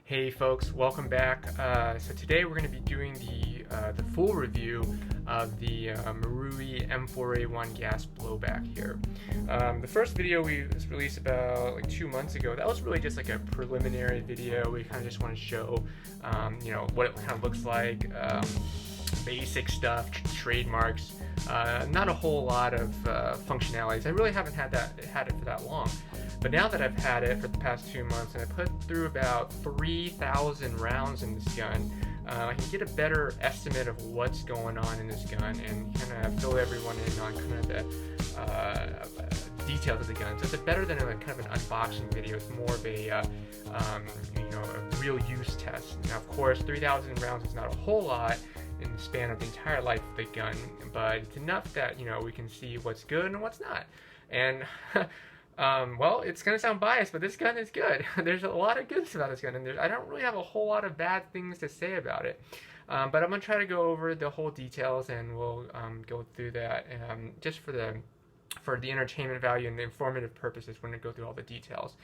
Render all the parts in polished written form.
Hey folks, welcome back. So today we're going to be doing the full review of the Marui M4A1 gas blowback here. The first video was released about like 2 months ago. That was really just like a preliminary video. We kind of just want to show, what it kind of looks like, basic stuff, trademarks. Not a whole lot of functionalities. I really haven't had it for that long. But now that I've had it for the past 2 months and I put through about 3,000 rounds in this gun, I can get a better estimate of what's going on in this gun and kind of fill everyone in on kind of the details of the gun. So it's better than a kind of an unboxing video. It's more of a real use test. Now, of course, 3,000 rounds is not a whole lot in the span of the entire life of the gun, but it's enough that we can see what's good and what's not. And well, it's going to sound biased, but this gun is good. There's a lot of goods about this gun, and I don't really have a whole lot of bad things to say about it. But I'm going to try to go over the whole details, and we'll go through that just for the entertainment value and the informative purposes. We're going to go through all the details.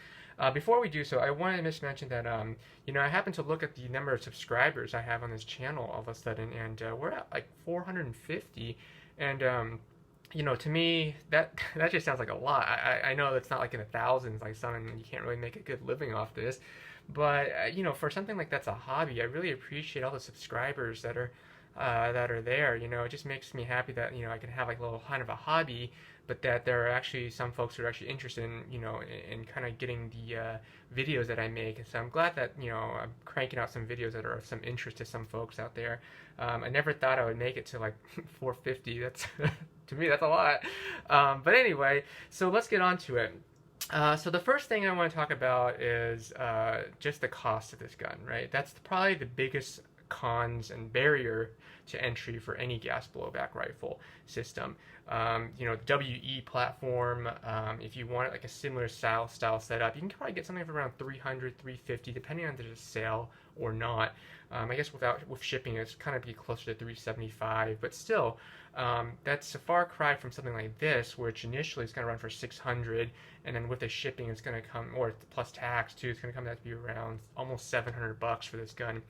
Before we do so, I want to just mention that I happened to look at the number of subscribers I have on this channel all of a sudden, and we're at like 450, and to me, that just sounds like a lot. I know it's not like in the thousands like some, and you can't really make a good living off this. But for something like that's a hobby, I really appreciate all the subscribers that are there. It just makes me happy that I can have like a little kind of a hobby, but that there are actually some folks who are actually interested in kind of getting the videos that I make. And so I'm glad that I'm cranking out some videos that are of some interest to some folks out there. I never thought I would make it to like 450. That's to me, that's a lot. But anyway, so let's get on to it. So the first thing I want to talk about is just the cost of this gun, right? That's probably the biggest cons and barrier to entry for any gas blowback rifle system. WE platform, if you want like a similar style setup, you can probably get something for around 300, 350, depending on if there's a sale or not. I guess with shipping, it's kind of be closer to 375, but still, that's a far cry from something like this, which initially is going to run for 600, and then with the shipping, it's going to come, or plus tax too, it's going to come out to be around almost $700 for this gun.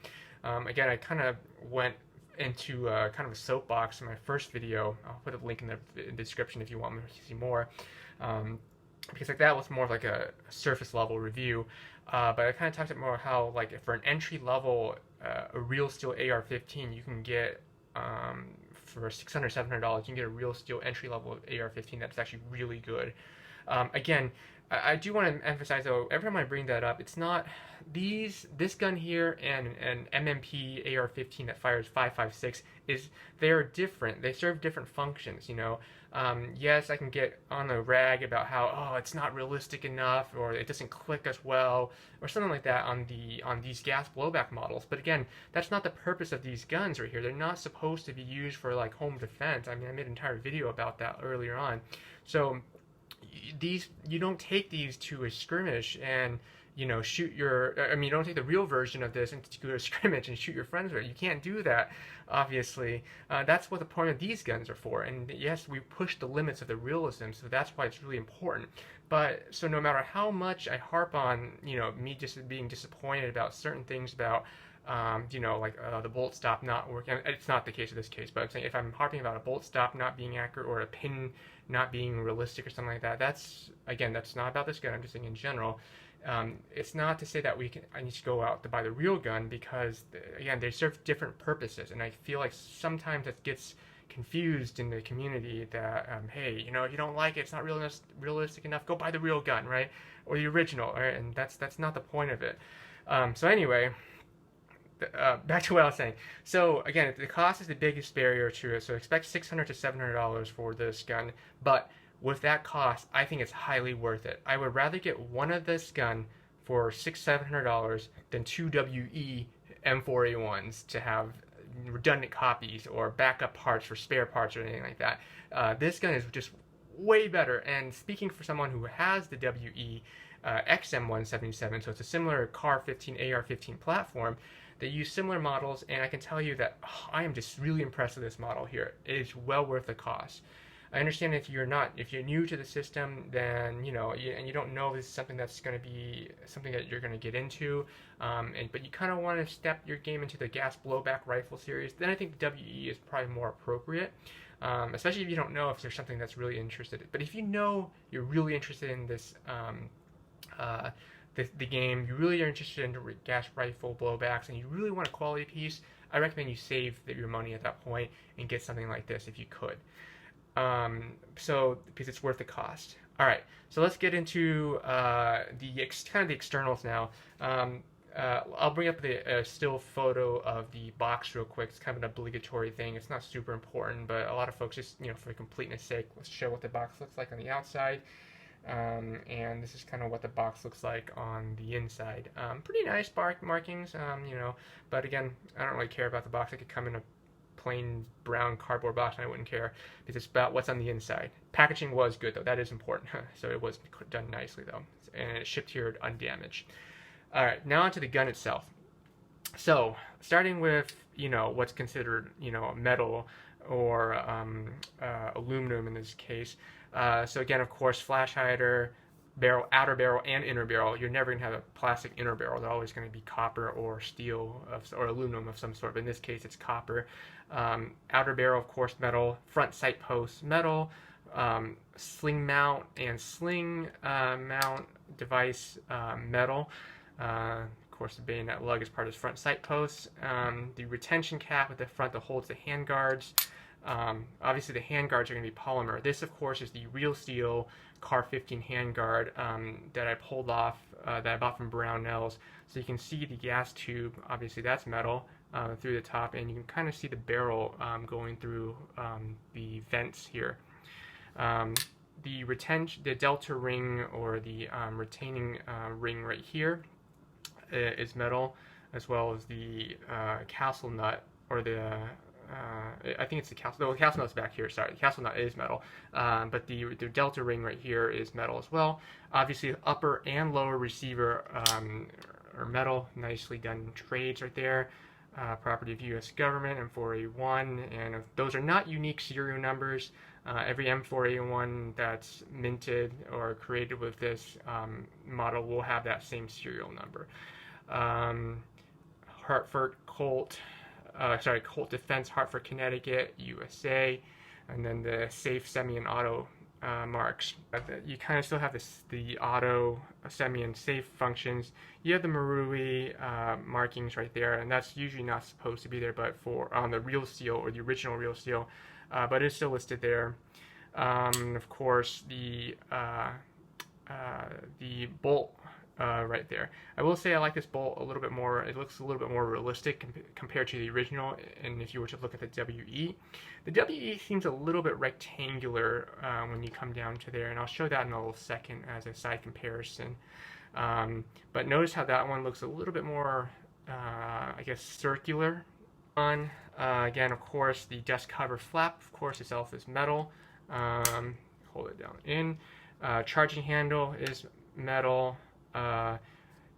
Again, I kind of went into kind of a soapbox in my first video. I'll put a link in the description if you want me to see more, because like that was more of like a surface level review. But I kind of talked about more how like for an entry level, a real steel AR-15 you can get for $600, $700. You can get a real steel entry level AR-15 that's actually really good. Again, I do want to emphasize though, every time I bring that up, it's not this gun here and an MMP AR-15 that fires 5.56 they are different. They serve different functions. Yes, I can get on a rag about how it's not realistic enough, or it doesn't click as well, or something like that on these gas blowback models. But again, that's not the purpose of these guns right here. They're not supposed to be used for like home defense. I mean, I made an entire video about that earlier on. So you don't take these to a skirmish and shoot you don't take the real version of this and go to a scrimmage and shoot your friends with it. You can't do that, obviously. That's what the point of these guns are for. And yes, we push the limits of the realism, so that's why it's really important. But so no matter how much I harp on me just being disappointed about certain things about the bolt stop not working. It's not the case in this case, but I'm saying if I'm harping about a bolt stop not being accurate or a pin not being realistic or something like that, that's not about this gun. I'm just saying in general. It's not to say that I need to go out to buy the real gun, because again, they serve different purposes, and I feel like sometimes it gets confused in the community that hey, if you don't like it, it's not realistic enough, go buy the real gun, right, or the original, right? And that's not the point of it. So anyway, back to what I was saying. So again, the cost is the biggest barrier to it. So expect $600 to $700 for this gun, but with that cost, I think it's highly worth it. I would rather get one of this gun for $600-700 than two WE M4A1s to have redundant copies or backup parts for spare parts or anything like that. This gun is just way better. And speaking for someone who has the WE XM177, so it's a similar CAR-15, AR-15 platform. They use similar models, and I can tell you that I am just really impressed with this model here. It is well worth the cost. I understand if you're new to the system, then and you don't know if this is something that's going to be something that you're going to get into, but you kind of want to step your game into the gas blowback rifle series, then I think the WE is probably more appropriate. Especially if you don't know if there's something that's really interested in. But if you know you're really interested in this, the game, you really are interested in gas rifle blowbacks, and you really want a quality piece, I recommend you save your money at that point and get something like this if you could. Because it's worth the cost. All right, so let's get into the externals now. I'll bring up the still photo of the box real quick. It's kind of an obligatory thing. It's not super important, but a lot of folks just, for completeness sake, let's show what the box looks like on the outside. And this is kind of what the box looks like on the inside. Pretty nice markings, but again, I don't really care about the box. It could come in a plain brown cardboard box and I wouldn't care, because it's about what's on the inside. Packaging was good though, that is important. So it was done nicely though, and it shipped here undamaged. Alright, now onto the gun itself. So, starting with, what's considered, metal or aluminum in this case. So again, of course, flash hider, barrel, outer barrel, and inner barrel. You're never going to have a plastic inner barrel. They're always going to be copper or steel or aluminum of some sort, but in this case it's copper. Outer barrel, of course, metal. Front sight post, metal. Sling mount and sling mount device, metal. Of course, the bayonet lug is part of the front sight posts. The retention cap at the front that holds the hand guards. Obviously, the hand guards are going to be polymer. This, of course, is the real steel Car 15 hand guard that I pulled off, that I bought from Brownells. So you can see the gas tube. Obviously, that's metal through the top, and you can kind of see the barrel going through the vents here. The delta ring, or the retaining ring right here, is metal, as well as the castle nut, or the I think it's the castle. No, the castle nut's back here. Sorry, the castle nut is metal, but the delta ring right here is metal as well. Obviously, upper and lower receiver are metal. Nicely done trades right there. Property of U.S. government, M4A1, and those are not unique serial numbers. Every M4A1 that's minted or created with this model will have that same serial number. Hartford Colt Defense, Hartford, Connecticut, USA, and then the safe, semi, and auto marks. You kind of still have the auto, semi, and safe functions. You have the Marui markings right there, and that's usually not supposed to be there, but on the real steel, or the original real steel, but it's still listed there. Of course, the bolt right there. I will say I like this bolt a little bit more. It looks a little bit more realistic compared to the original, and if you were to look at the WE. The WE seems a little bit rectangular when you come down to there, and I'll show that in a little second as a side comparison. But notice how that one looks a little bit more, I guess, circular. Again, of course, the dust cover flap, of course, itself is metal. Hold it down in. Charging handle is metal.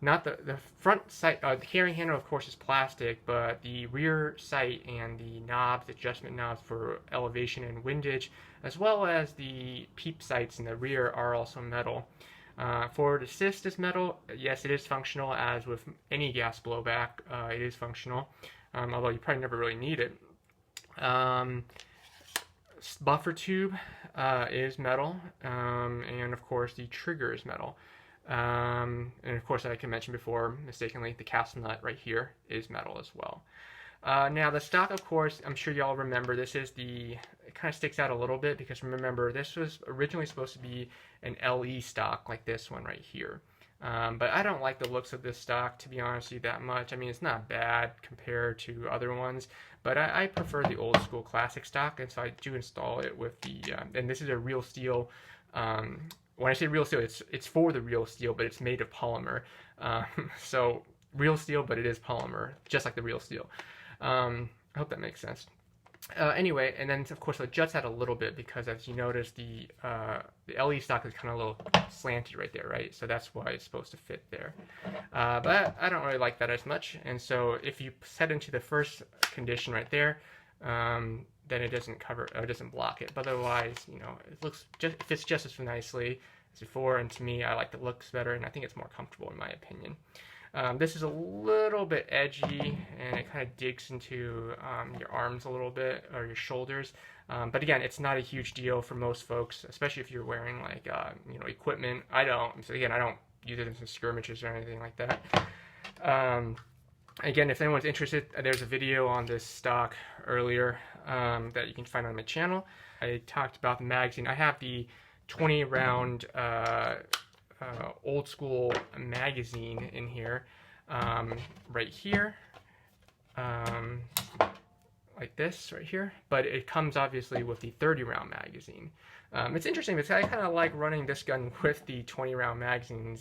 Not the front sight, the carrying handle, of course, is plastic, but the rear sight and the knobs, adjustment knobs for elevation and windage, as well as the peep sights in the rear, are also metal. Forward assist is metal. Yes, it is functional, as with any gas blowback. It is functional, although you probably never really need it. Buffer tube is metal, and of course the trigger is metal. And of course, like I mentioned before, mistakenly, the castle nut right here is metal as well. Now the stock, of course, I'm sure y'all remember, this is it kind of sticks out a little bit, because remember, this was originally supposed to be an LE stock like this one right here. But I don't like the looks of this stock, to be honest with you, that much. I mean, it's not bad compared to other ones, but I prefer the old school classic stock, and so I do install it with the, and this is a real steel. When I say real steel, it's for the real steel, but it's made of polymer. So real steel, but it is polymer, just like the real steel. I hope that makes sense. Anyway, and then of course it juts out a little bit, because as you notice, the LE stock is kind of a little slanted right there, right? So that's why it's supposed to fit there. But I don't really like that as much, and so if you set into the first condition right there, then it doesn't cover or doesn't block it. But otherwise, you know, it fits just as nicely as before. And to me, I like the looks better, and I think it's more comfortable in my opinion. This is a little bit edgy, and it kind of digs into your arms a little bit, or your shoulders. But again, it's not a huge deal for most folks, especially if you're wearing like you know, equipment. I don't. So again, I don't use it in some skirmishes or anything like that. Again, if anyone's interested, there's a video on this stock earlier that you can find on my channel. I talked about the magazine. I have the 20 round old school magazine in here, right here, like this right here, but it comes obviously with the 30 round magazine. It's interesting because I kind of like running this gun with the 20 round magazine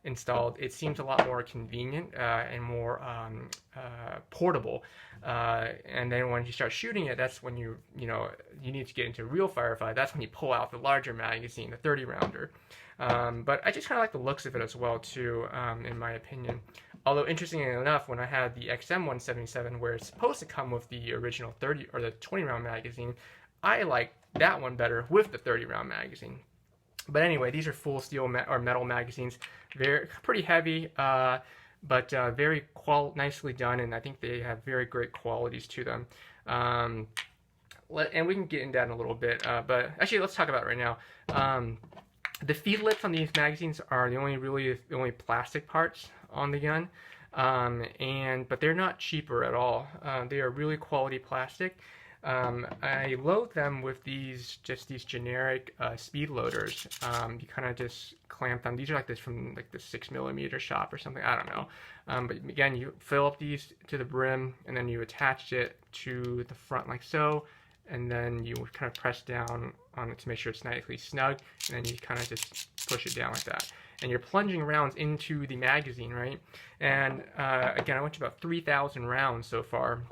installed. It seems a lot more convenient and more portable. And then when you start shooting it, that's when you need to get into real firefight. That's when you pull out the larger magazine, the 30 rounder. But I just kind of like the looks of it as well too, in my opinion. Although interestingly enough, when I had the XM177, where it's supposed to come with the original 30 or the 20 round magazine, I like that one better with the 30 round magazine. But anyway, these are full steel or metal magazines. They're pretty heavy, but very nicely done, and I think they have very great qualities to them. And we can get into that in a little bit, but actually let's talk about it right now. The feed lips on these magazines are the only plastic parts on the gun, but they're not cheaper at all. They are really quality plastic. I load them with these generic speed loaders. You kind of just clamp them. These are like this from like the 6mm shop or something. I don't know. But again, you fill up these to the brim, and then you attach it to the front like so, and then you kind of press down on it to make sure it's nicely snug, and then you kind of just push it down like that. And you're plunging rounds into the magazine, right? And again, I went to about 3,000 rounds so far.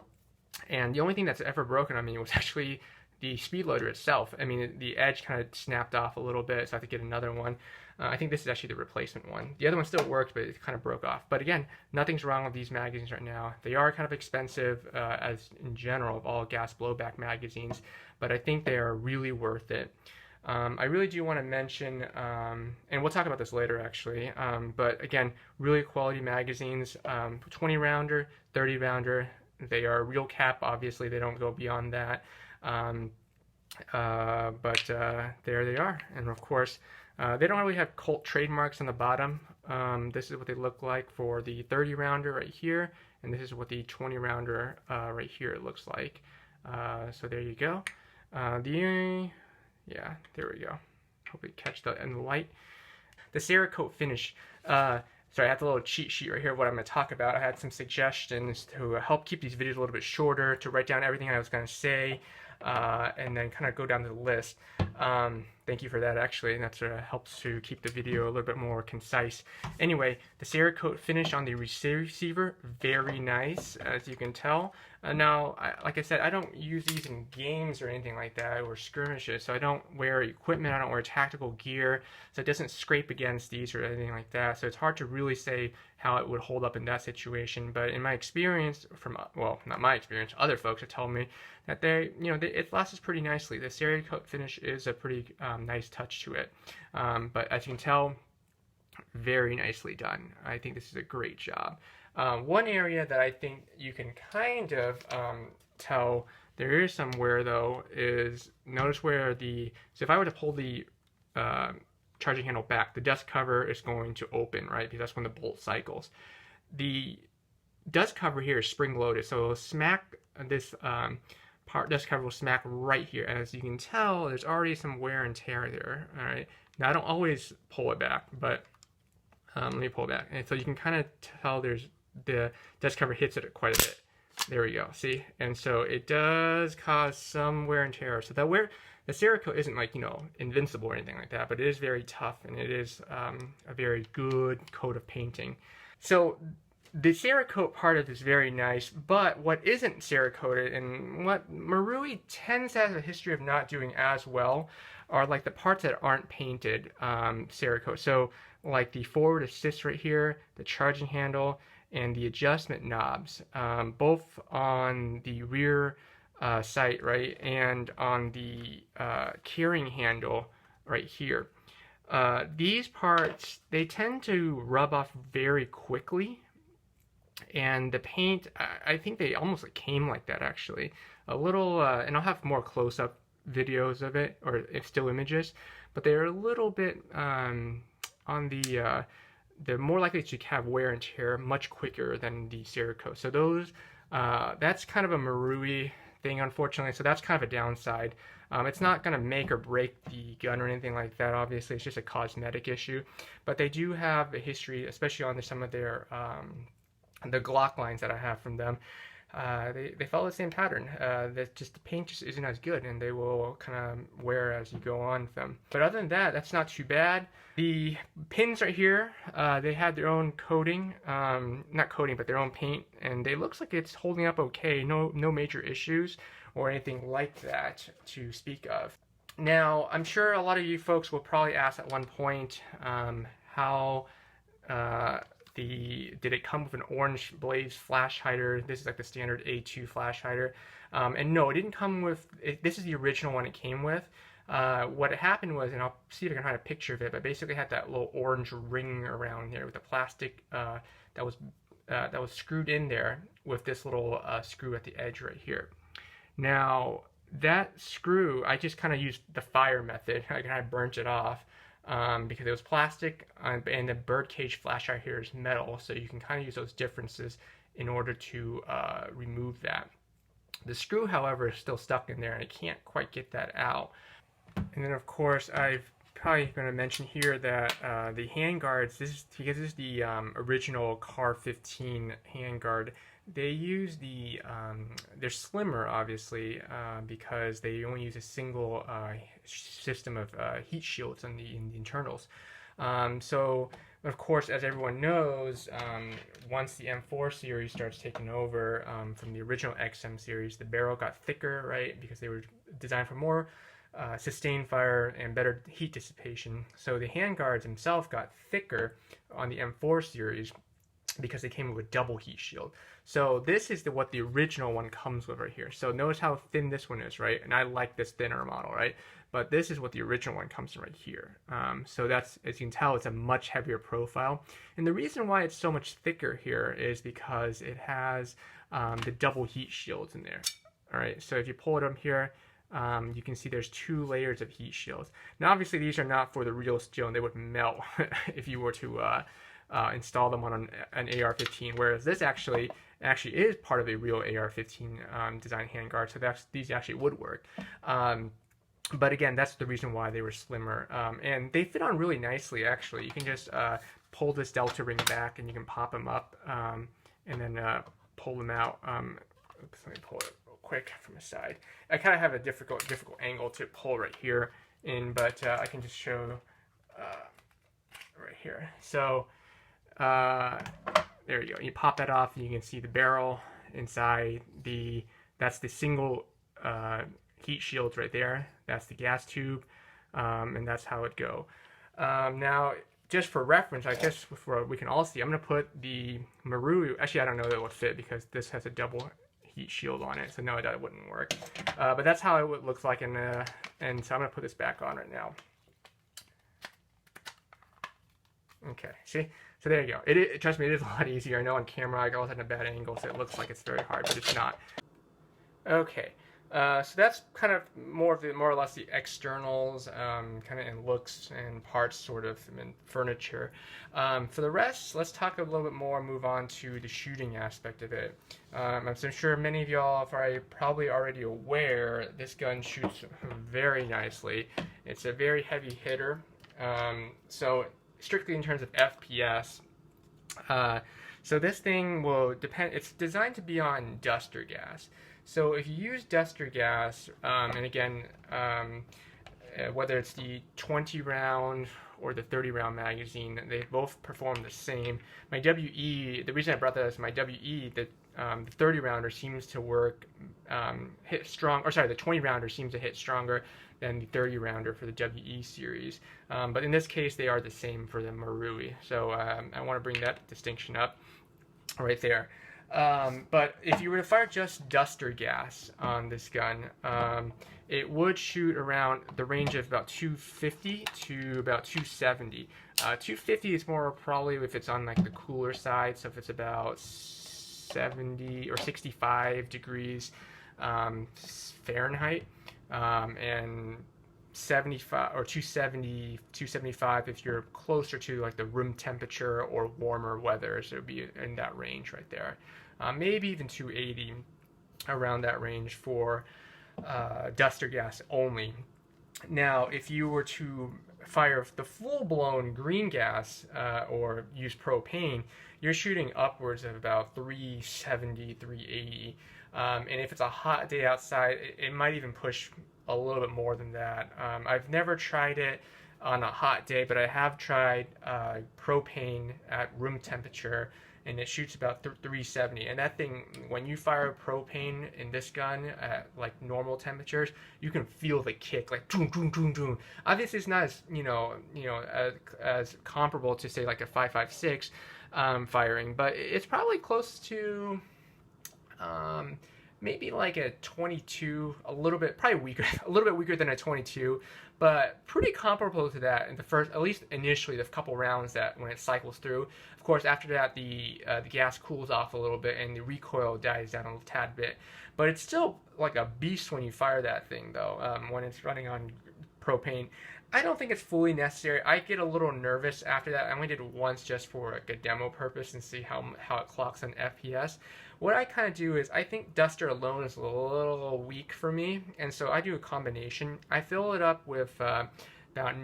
And the only thing that's ever broken on me was actually the speed loader itself. I mean, the edge kind of snapped off a little bit, so I had to get another one. I think this is actually the replacement one. The other one still worked, but it kind of broke off. But again, nothing's wrong with these magazines right now. They are kind of expensive, as in general, of all gas blowback magazines, but I think they are really worth it. I really do want to mention, and we'll talk about this later actually, but again, really quality magazines, 20 rounder, 30 rounder. They are real cap, obviously, they don't go beyond that, but there they are. And of course, they don't really have Colt trademarks on the bottom. This is what they look like for the 30 rounder right here, and this is what the 20 rounder right here it looks like. So there you go. Yeah, there we go. Hopefully catch that in the light. The Cerakote finish. Sorry, I have the little cheat sheet right here, what I'm going to talk about. I had some suggestions to help keep these videos a little bit shorter, to write down everything I was going to say, and then kind of go down the list. Thank you for that, actually. That helps to keep the video a little bit more concise. Anyway, the Cerakote finish on the receiver, very nice, as you can tell. Now, like I said, I don't use these in games or anything like that, or skirmishes, so I don't wear equipment, I don't wear tactical gear, so it doesn't scrape against these or anything like that, so it's hard to really say how it would hold up in that situation. But in my experience, well, not my experience, other folks have told me that it lasts pretty nicely. The Cerakote finish is a pretty nice touch to it, but as you can tell, very nicely done. I think this is a great job. One area that I think you can kind of tell there is some wear though is, notice where so if I were to pull the charging handle back, the dust cover is going to open, right? Because that's when the bolt cycles. The dust cover here is spring loaded, so it'll smack this dust cover will smack right here. And as you can tell, there's already some wear and tear there. All right. Now I don't always pull it back, but let me pull it back. And so you can kind of tell the dust cover hits it quite a bit. There we go. See? And so it does cause some wear and tear. So the Cerakote isn't like, invincible or anything like that, but it is very tough, and it is a very good coat of painting. So the Cerakote part of it is very nice, but what isn't Cerakoted, and what Marui tends to have a history of not doing as well, are like the parts that aren't painted Cerakote. So like the forward assist right here, the charging handle, and the adjustment knobs, both on the rear sight, right, and on the carrying handle right here. These parts, they tend to rub off very quickly, and the paint, I think they almost like came like that actually. A little, and I'll have more close-up videos of it, or still images, but they're a little bit on the they're more likely to have wear and tear much quicker than the Cerakote. So those, that's kind of a Marui thing, unfortunately. So that's kind of a downside. It's not going to make or break the gun or anything like that. Obviously, it's just a cosmetic issue. But they do have a history, especially on some of their the Glock lines that I have from them. They follow the same pattern. That just the paint just isn't as good, and they will kind of wear as you go on with them. But other than that, that's not too bad. The pins right here, they had their own coating, not coating, but their own paint, and it looks like it's holding up okay. No major issues or anything like that to speak of. Now, I'm sure a lot of you folks will probably ask at one point how did it come with an orange blaze flash hider? This is like the standard A2 flash hider. And no, it didn't come with, this is the original one it came with. What happened was, and I'll see if I can find a picture of it, but basically had that little orange ring around there with the plastic that was screwed in there with this little screw at the edge right here. Now, that screw, I just kind of used the fire method. I kind of burnt it off. Because it was plastic, and the birdcage flash out here is metal, so you can kind of use those differences in order to remove that. The screw, however, is still stuck in there, and I can't quite get that out. And then, of course, I've probably going to mention here that the handguards, because this is the original Car 15 handguard. They use they're slimmer, obviously, because they only use a single system of heat shields in the internals. So, of course, as everyone knows, once the M4 series starts taking over from the original XM series, the barrel got thicker, right, because they were designed for more sustained fire and better heat dissipation. So the handguards themselves got thicker on the M4 series because they came with a double heat shield. So this is what the original one comes with right here. So notice how thin this one is, right? And I like this thinner model, right? But this is what the original one comes in right here. So that's, as you can tell, it's a much heavier profile. And the reason why it's so much thicker here is because it has the double heat shields in there. All right, so if you pull it up here, you can see there's 2 layers of heat shields. Now, obviously, these are not for the real steel, and they would melt if you were to install them on an AR-15, whereas this actually is part of a real AR-15 design handguard, so these actually would work. But again, that's the reason why they were slimmer, and they fit on really nicely. Actually, you can just pull this delta ring back, and you can pop them up, and then pull them out. Oops, let me pull it real quick from the side. I kind of have a difficult angle to pull right here in, but I can just show right here. So there you go. You pop that off, and you can see the barrel inside. That's the single heat shields right there. That's the gas tube, and that's how it go. Now, just for reference, I guess we can all see, I'm going to put the Marui. Actually, I don't know that it will fit because this has a double heat shield on it, so no, that wouldn't work. But that's how it looks like, and so I'm going to put this back on right now. Okay, see? So there you go. Trust me, it is a lot easier. I know on camera I always had a bad angle, so it looks like it's very hard, but it's not. Okay, so that's kind of more or less the externals, kind of in looks and parts, sort of, and furniture. For the rest, let's talk a little bit more. Move on to the shooting aspect of it. I'm sure many of y'all are probably already aware this gun shoots very nicely. It's a very heavy hitter. So strictly in terms of FPS. So this thing will depend, it's designed to be on duster gas. So if you use duster gas, and again, whether it's the 20 round or the 30 round magazine, they both perform the same. My WE, the reason I brought that up is my WE, the 30 rounder seems to work, hit strong, or sorry, the 20 rounder seems to hit stronger than the 30 rounder for the WE series. But in this case, they are the same for the Marui. So I want to bring that distinction up right there. But if you were to fire just duster gas on this gun, it would shoot around the range of about 250 to about 270. 250 is more probably if it's on like the cooler side, so if it's about 70 or 65 degrees Fahrenheit, and 75 or 270, 275 if you're closer to like the room temperature or warmer weather, so it would be in that range right there. Maybe even 280, around that range for duster gas only. Now, if you were to fire the full-blown green gas or use propane, you're shooting upwards of about 370, 380. And if it's a hot day outside, it might even push a little bit more than that. I've never tried it on a hot day, but I have tried propane at room temperature, and it shoots about 370. And that thing, when you fire propane in this gun at like normal temperatures, you can feel the kick, like doom, doom, doom, doom. Obviously, it's not as as comparable to say like a 5.56 firing, but it's probably close to maybe like a 22, a little bit, probably weaker, a little bit weaker than a 22, but pretty comparable to that in the first, at least initially, the couple rounds that when it cycles through. Of course, after that, the gas cools off a little bit and the recoil dies down a tad bit, but it's still like a beast when you fire that thing, though, when it's running on propane. I don't think it's fully necessary. I get a little nervous after that. I only did it once just for like a demo purpose and see how it clocks on FPS. What I kind of do is I think duster alone is a little weak for me, and so I do a combination. I fill it up with about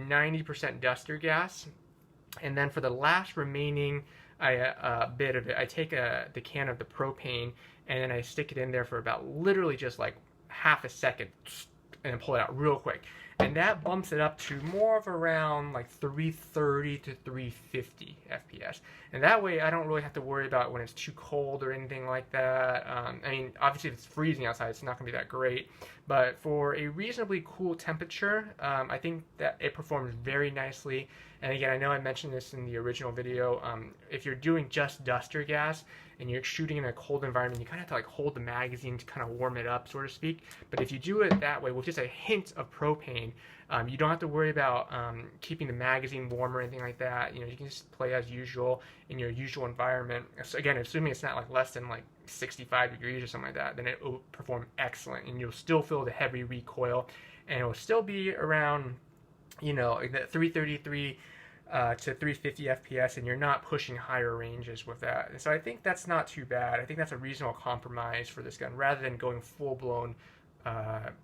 90% duster gas, and then for the last remaining bit of it, I take the can of the propane and then I stick it in there for about literally just like half a second and then pull it out real quick. And that bumps it up to more of around like 330 to 350 FPS. And that way I don't really have to worry about when it's too cold or anything like that. I mean, obviously if it's freezing outside, it's not going to be that great. But for a reasonably cool temperature, I think that it performs very nicely. And again, I know I mentioned this in the original video. If you're doing just duster gas and you're shooting in a cold environment, you kind of have to like hold the magazine to kind of warm it up, so to speak. But if you do it that way with just a hint of propane, you don't have to worry about keeping the magazine warm or anything like that. You know, you can just play as usual in your usual environment. So again, assuming it's not like less than like 65 degrees or something like that, then it will perform excellent, and you'll still feel the heavy recoil, and it will still be around, you know, that 333 to 350 FPS, and you're not pushing higher ranges with that. And so I think that's not too bad. I think that's a reasonable compromise for this gun, rather than going full-blown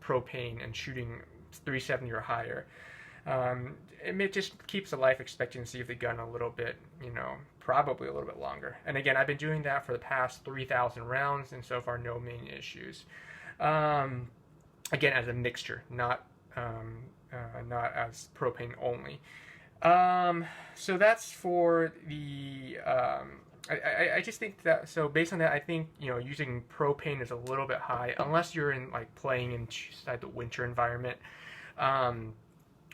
propane and shooting 370 or higher. It just keeps the life expectancy of the gun a little bit, you know, probably a little bit longer. And again, I've been doing that for the past 3,000 rounds, and so far no main issues. Again, as a mixture, not as propane only. So that's for the, I just think that, so based on that, I think, you know, using propane is a little bit high, unless you're in, like, playing inside the winter environment,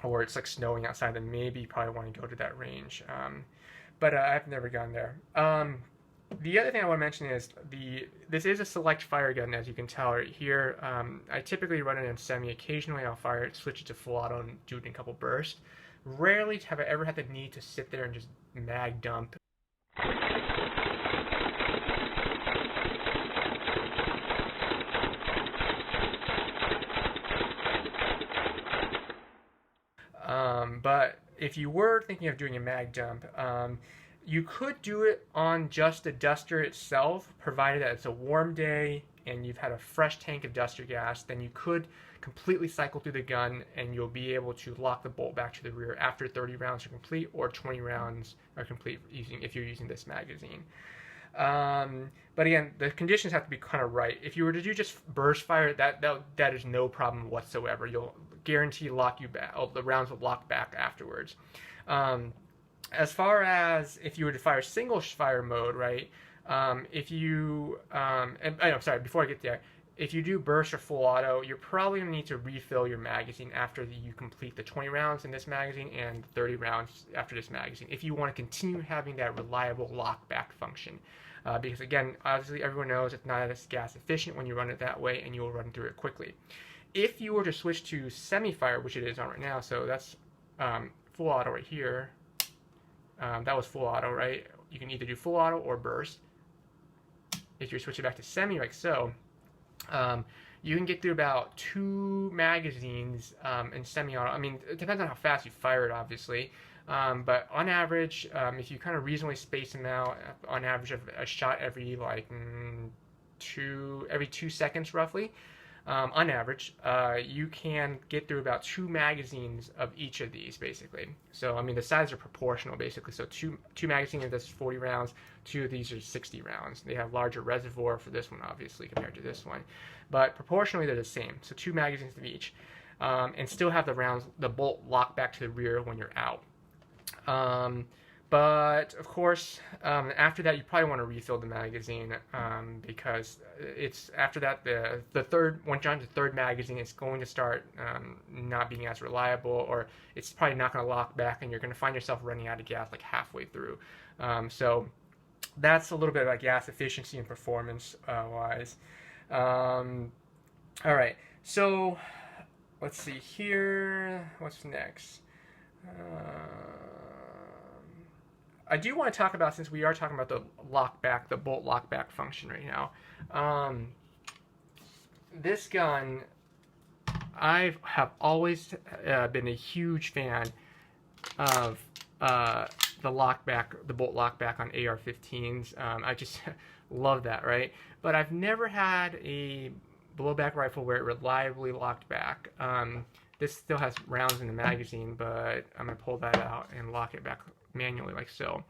or it's, like, snowing outside, then maybe you probably want to go to that range, but I've never gone there. The other thing I want to mention is this is a select fire gun, as you can tell right here. I typically run it in semi. Occasionally I'll fire it, switch it to full auto, and do it in a couple bursts. Rarely have I ever had the need to sit there and just mag dump. But if you were thinking of doing a mag dump, you could do it on just the duster itself, provided that it's a warm day and you've had a fresh tank of duster gas. Then you could completely cycle through the gun, and you'll be able to lock the bolt back to the rear after 30 rounds are complete, or 20 rounds are complete if you're using this magazine. But again, the conditions have to be kind of right. If you were to do just burst fire, that is no problem whatsoever. You'll guarantee lock you back. The rounds will lock back afterwards. As far as if you were to fire single fire mode, right? If you, I'm sorry, before I get there, if you do burst or full auto, you're probably going to need to refill your magazine after you complete the 20 rounds in this magazine and 30 rounds after this magazine, if you want to continue having that reliable lockback function. because again, obviously everyone knows it's not as gas efficient when you run it that way, and you'll run through it quickly. If you were to switch to semi-fire, which it is on right now, so that's full auto right here. That was full auto, right? You can either do full auto or burst. If you're switching back to semi, like so, you can get through about 2 magazines in semi-auto. I mean, it depends on how fast you fire it, obviously. But on average, if you kind of reasonably space them out, on average of a shot every like every 2 seconds roughly, on average, you can get through about 2 magazines of each of these, basically. So, I mean, the sizes are proportional, basically. So, two magazines, that's 40 rounds. 2 of these are 60 rounds. They have larger reservoir for this one, obviously, compared to this one. But proportionally, they're the same. So, 2 magazines of each. And still have the bolt locked back to the rear when you're out. But of course, after that, you probably want to refill the magazine because it's after that once you're on the third magazine, it's going to start not being as reliable, or it's probably not going to lock back, and you're going to find yourself running out of gas like halfway through. So that's a little bit about gas efficiency and performance wise. All right, so let's see here. What's next? I do want to talk about, since we are talking about the lockback, the bolt lockback function right now. This gun, I have always been a huge fan of the lockback, the bolt lockback on AR-15s. I just love that, right? But I've never had a blowback rifle where it reliably locked back. This still has rounds in the magazine, but I'm going to pull that out and lock it back manually like so.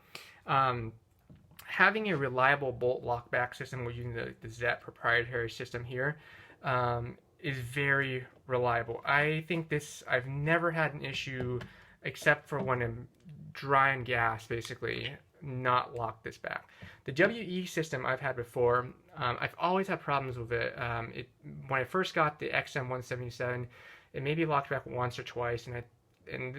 Having a reliable bolt lockback system, we're using the ZET proprietary system here, is very reliable. I think I've never had an issue except for when I'm dry and gas, basically, not lock this back. The WE system I've had before, I've always had problems with it. When I first got the XM177, it maybe locked back once or twice, and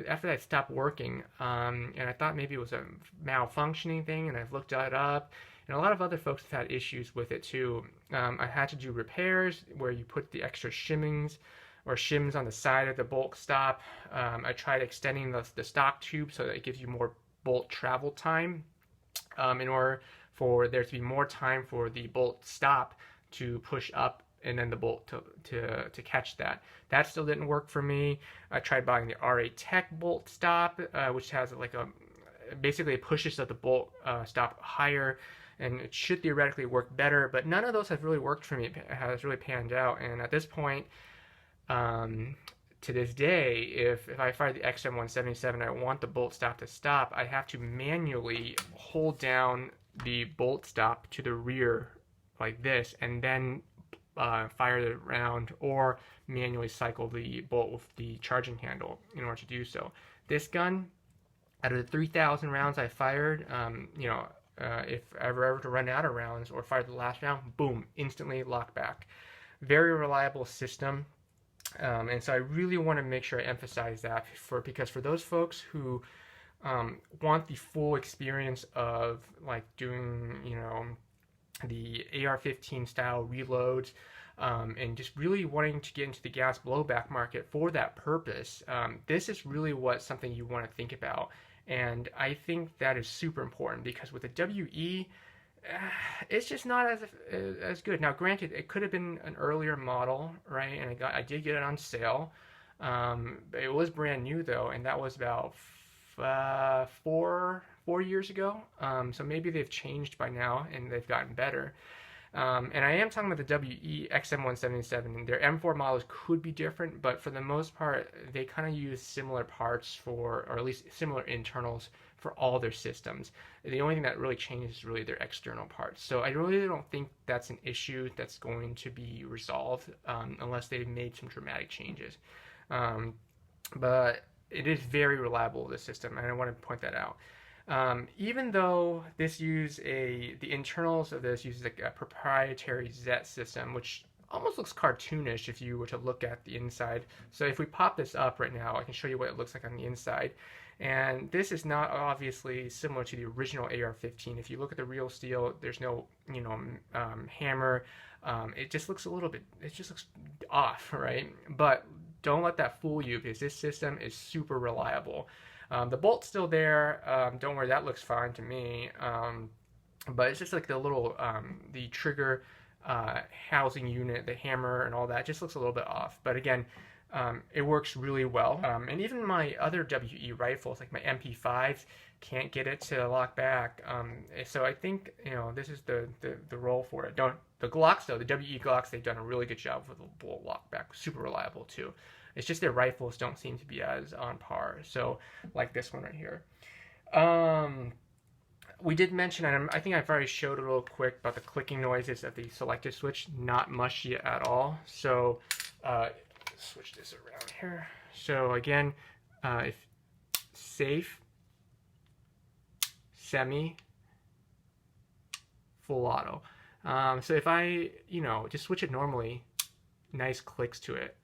after that it stopped working, and I thought maybe it was a malfunctioning thing, and I've looked it up, and a lot of other folks have had issues with it too. I had to do repairs where you put the extra shims on the side of the bolt stop. I tried extending the stock tube so that it gives you more bolt travel time, in order for there to be more time for the bolt stop to push up and then the bolt to catch that. That still didn't work for me. I tried buying the RA Tech bolt stop, which has basically it pushes the bolt stop higher, and it should theoretically work better, but none of those have really worked for me. It has really panned out, and at this point, to this day, if I fire the XM177 and I want the bolt stop to stop, I have to manually hold down the bolt stop to the rear like this, and then fire the round, or manually cycle the bolt with the charging handle in order to do so. This gun, out of the 3,000 rounds I fired, if I ever to run out of rounds or fire the last round, boom, instantly lock back. Very reliable system, and so I really want to make sure I emphasize that because for those folks who want the full experience of like doing, the AR-15 style reloads, and just really wanting to get into the gas blowback market for that purpose, this is really something you want to think about. And I think that is super important, because with the WE, it's just not as good. Now, granted, it could have been an earlier model, right? And I did get it on sale. It was brand new though, and that was about 4 years ago. So maybe they've changed by now and they've gotten better. And I am talking about the WE XM177, and their M4 models could be different, but for the most part, they kind of use similar parts or at least similar internals for all their systems. The only thing that really changes is really their external parts. So I really don't think that's an issue that's going to be resolved unless they've made some dramatic changes. But it is very reliable, this system, and I want to point that out. Even though the internals of this uses a proprietary ZET system, which almost looks cartoonish if you were to look at the inside. So if we pop this up right now, I can show you what it looks like on the inside. And this is not obviously similar to the original AR-15. If you look at the real steel, there's no, hammer. It just looks it just looks off, right? But don't let that fool you, because this system is super reliable. The bolt's still there. Don't worry, that looks fine to me. But it's just like the little, the trigger housing unit, the hammer and all that just looks a little bit off. But again, it works really well. And even my other WE rifles, like my MP5s, can't get it to lock back. So I think, this is the role for it. The Glocks though, the WE Glocks, they've done a really good job with the bolt lock back. Super reliable too. It's just their rifles don't seem to be as on par. So like this one right here. We did mention, and I think I've already showed a little quick about the clicking noises of the selector switch. Not mushy at all. So switch this around here. So again, if safe, semi, full auto. So if I, just switch it normally, nice clicks to it.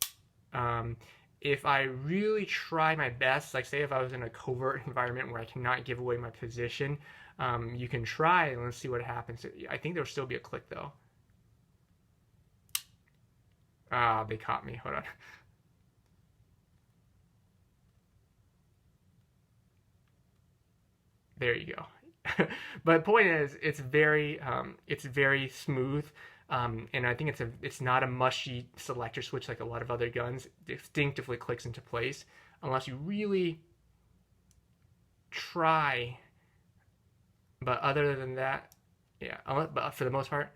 If I really try my best, like say if I was in a covert environment where I cannot give away my position, you can try and let's see what happens. I think there'll still be a click though. They caught me. Hold on. There you go. But the point is, it's very smooth, and I think it's not a mushy selector switch like a lot of other guns. It distinctively clicks into place unless you really try. But other than that, yeah. But for the most part,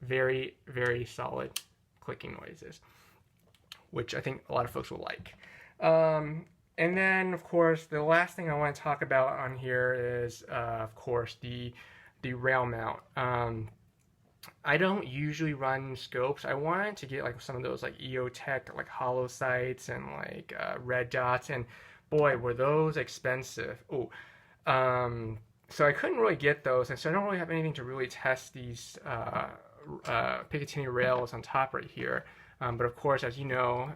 very, very solid clicking noises, which I think a lot of folks will like. And then, of course, the last thing I want to talk about on here is, of course, the rail mount. I don't usually run scopes. I wanted to get like some of those like EOTech, like hollow sights and like red dots, and boy, were those expensive. So I couldn't really get those, and so I don't really have anything to really test these Picatinny rails on top right here. But of course, as you know,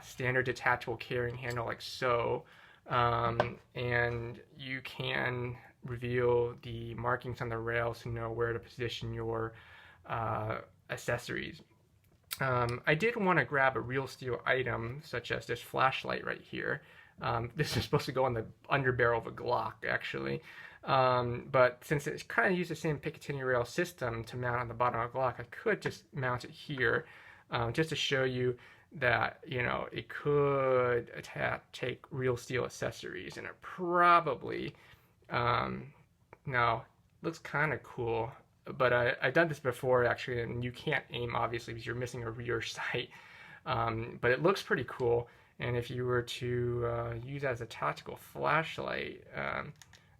standard detachable carrying handle like so, and you can reveal the markings on the rails to know where to position your accessories. I did want to grab a real steel item such as this flashlight right here. This is supposed to go on the underbarrel of a Glock actually, but since it kind of used the same Picatinny rail system to mount on the bottom of a Glock, I could just mount it here. Just to show you that, it could take real steel accessories, and it probably, looks kind of cool, but I've done this before actually, and you can't aim obviously because you're missing a rear sight, but it looks pretty cool, and if you were to use it as a tactical flashlight,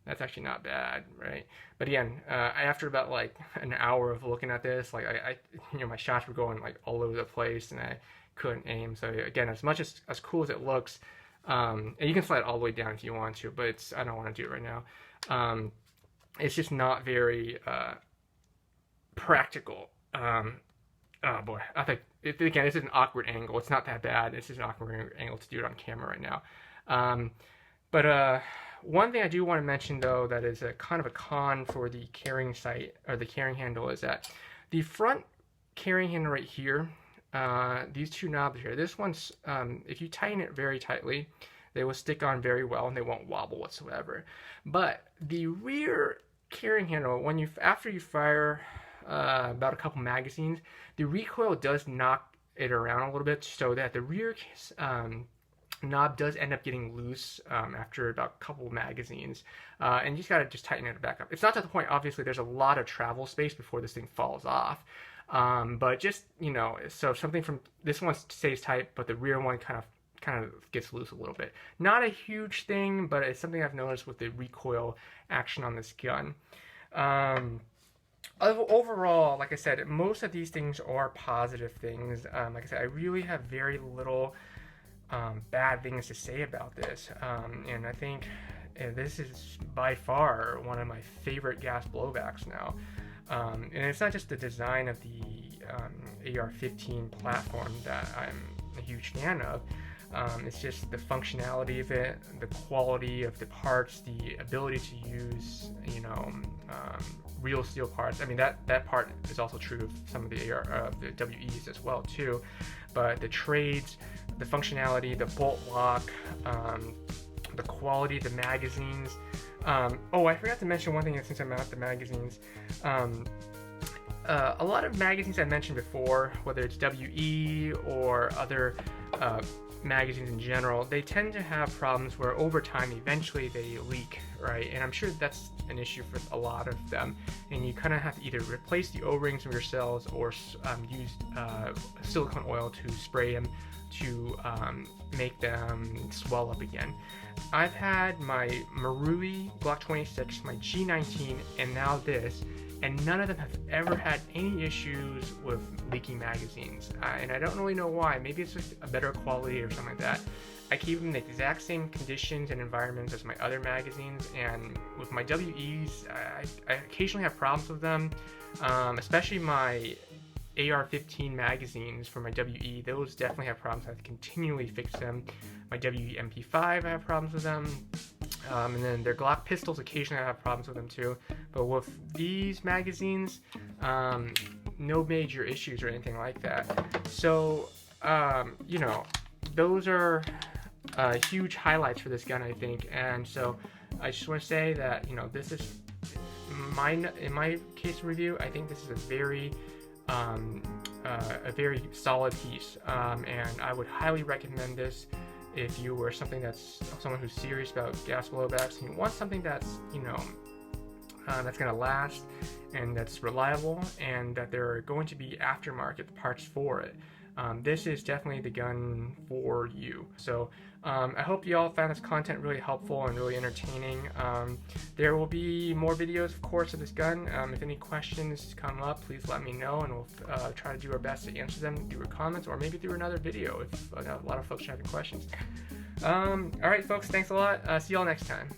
that's actually not bad, right? But again, after about like an hour of looking at this, like my shots were going like all over the place, and I couldn't aim. So again, as much as cool as it looks, and you can slide it all the way down if you want to, but I don't want to do it right now. It's just not very practical. Oh boy, I think again, this is an awkward angle. It's not that bad. It's just an awkward angle to do it on camera right now. But one thing I do want to mention though that is a kind of a con for the carrying sight or the carrying handle is that the front carrying handle right here, these two knobs here, this one's, if you tighten it very tightly, they will stick on very well and they won't wobble whatsoever. But the rear carrying handle, after you fire about a couple magazines, the recoil does knock it around a little bit, so that the rear knob does end up getting loose after about a couple magazines, and you just gotta tighten it back up. It's not to the point, obviously there's a lot of travel space before this thing falls off, but just so something from this one stays tight, but the rear one kind of gets loose a little bit. Not a huge thing, but it's something I've noticed with the recoil action on this gun. Overall, like I said, most of these things are positive things. Like I said, I really have very little bad things to say about this, and I think this is by far one of my favorite gas blowbacks now, and it's not just the design of the AR-15 platform that I'm a huge fan of, It's just the functionality of it, the quality of the parts, the ability to use, real steel parts. I mean, that part is also true of some of the the WEs as well too. But the trades, the functionality, the bolt lock, the quality, the magazines. Oh, I forgot to mention one thing since I'm at the magazines. A lot of magazines I mentioned before, whether it's WE or other magazines in general, they tend to have problems where over time eventually they leak, right? And I'm sure that's an issue for a lot of them, and you kind of have to either replace the O-rings from your cells or use silicone oil to spray them to make them swell up again. I've had my Marui Block 26, my G19, and now this, and none of them have ever had any issues with leaking magazines. And I don't really know why. Maybe it's just a better quality or something like that. I keep them in the exact same conditions and environments as my other magazines, and with my WEs, I occasionally have problems with them, especially my AR-15 magazines for my WE. Those definitely have problems. I have to continually fix them. My WE MP5, I have problems with them. And then their Glock pistols, occasionally I have problems with them too. But with these magazines, no major issues or anything like that. So, those are huge highlights for this gun, I think. And so I just want to say that, this is in my case review, I think this is a very solid piece, and I would highly recommend this if you were someone who's serious about gas blowbacks and you want something that's that's going to last and that's reliable, and that there are going to be aftermarket parts for it. This is definitely the gun for you. So I hope you all found this content really helpful and really entertaining. There will be more videos, of course, of this gun. If any questions come up, please let me know, and we'll try to do our best to answer them through comments or maybe through another video if a lot of folks are having questions. All right, folks, thanks a lot. See y'all next time.